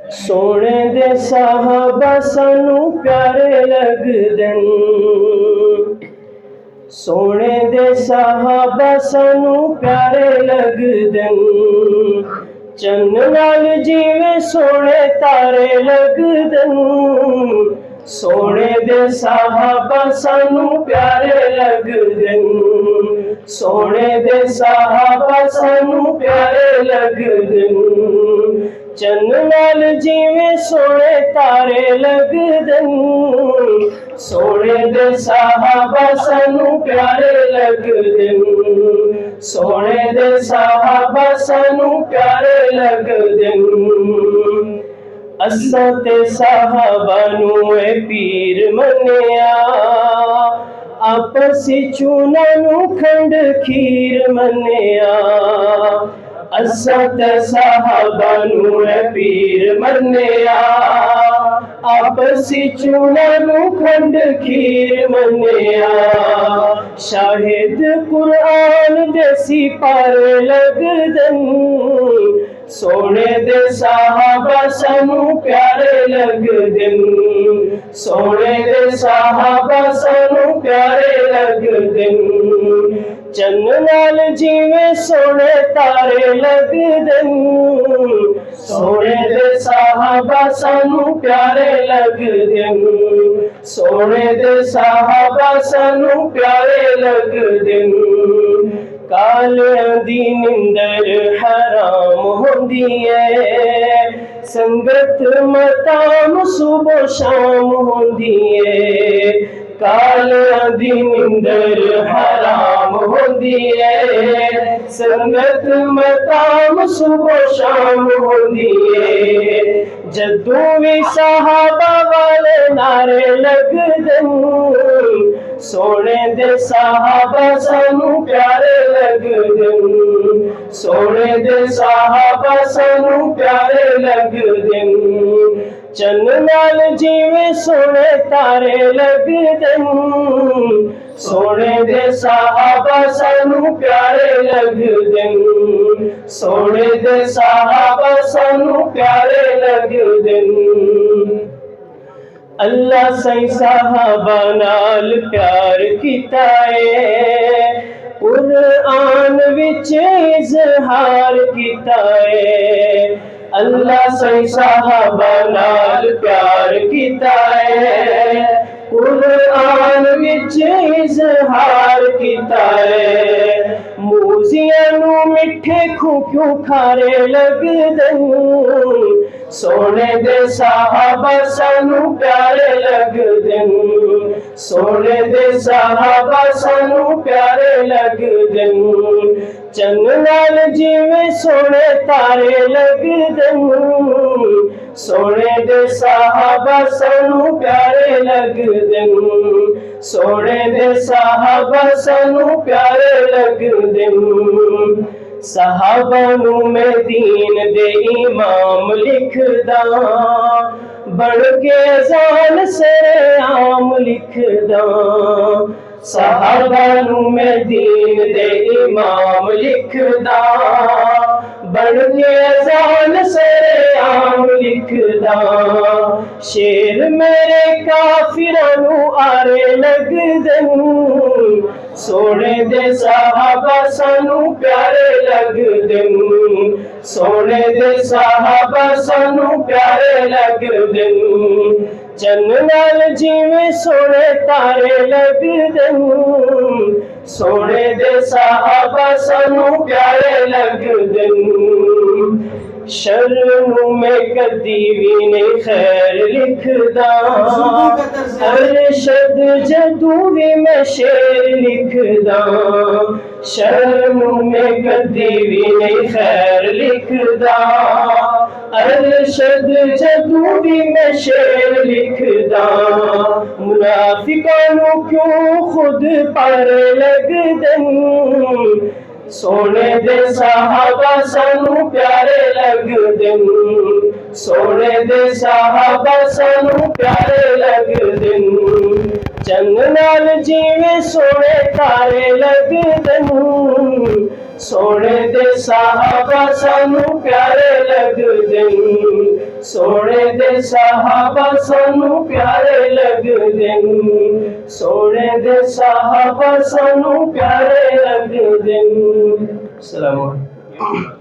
सोने दे साहबा सानू प्यारे लगदे न। सोने दे साहबा सानू प्यारे लगदे न। चन्न नाल जिवें सोने तारे लगदे न। सोने दे साहबा सानू प्यारे लगदे न। सोने दे साहबा सानू प्यारे लगदे न। चन्न नाल जिवें सोने तारे लगदे न। सोने दे साहबा सानू प्यारे लगदे न। सोने दे साहबा सानू प्यारे लगदे न। असां ते साहबा नू ए पीर मन्निया, आपसी चूना नू खंड खीर मन्निया। असां ते साहबा नू ए पीर मन्निया, आपसी चूना नू खंड खीर मन्निया। शाहिद कुरान दे सिपारे लगदे न। सोने दे साहबा सानू प्यारे लगदे न। सोने दे साहबा सानू प्यारे लगदे न। चन्न नाल जिवें सोने तारे लगदे न। सोने दे साहबा सानू प्यारे लगदे न। सोने दे साहबा सानू प्यारे लगदे न। कालियां दी निंदर हराम होंदी है, संगत मताम सुबह शाम होंदी है। कालियां दी निंदर हराम होंदी है, संगत मताम सुबह शाम होंदी है। जदों भी साहबा वाले नारे लगदे न। सोने दे साहबा सानू प्यारे लगदे न। सोने दे साहबा सानू प्यारे लगदे न। चन्न नाल जिवें सोने तारे लगदे न। सोने दे साहबा सानू प्यारे लगदे न। सोने दे साहबा सानू प्यारे लगदे न। अल्लाह सही साहबा नाल प्यार कीता है, कुरान विच इज़हार कीता है। अल्लाह सही साहबा नाल प्यार कीता है, कुरान विच इज़हार कीता है। मूजियां नू मिठे खूं खारे लगदे न। सोने दे साहबा सानू प्यारे लगदे न। सोने दे साहबा सानू प्यारे लगदे न। चन्न नाल जिवें सोने तारे लगदे न। सोने दे साहबा सानू प्यारे लगदे न। सोने दे साहबा सानू प्यारे लगदे न। साहबा नू मैं दीन दे इमाम लिखदा, बन के अज़ान सरेआम लिखदा। साहबा नू मैं दीन दे इमाम लिखदा, बन के अज़ान सरेआम लिखदा। शेर मेरे काफिरां नू आरे लगदे न। सोने दे साहबा सानू प्यारे लगदे न। सोने दे साहबा सानू प्यारे लगदे न। चन्न नाल जिवें सोने तारे लगदे न। सोने दे साहबा सानू प्यारे लगदे न। शर नू मैं कदी भी नहीं खैर लिखदा, अरशद जदों भी मैं शेर लिखदा। शर नू मैं कदी भी नहीं खैर लिखदा, अरशद जदों भी मैं शेर लिखदा। मुनाफिकां नू क्यों खुद पर लगदे न। सोने दे साहबा सानू प्यारे लगदे न। सोने दे साहबा सानू प्यारे लगदे न। चन्न नाल जिवें सोने तारे लगदे न। सोने दे साहबा सानू प्यारे लगदे न। सोने दे सहाबा सानू प्यारे लगदे न, सोने दे सहाबा सानू प्यारे लगदे न। अस्सलाम वालेकुम।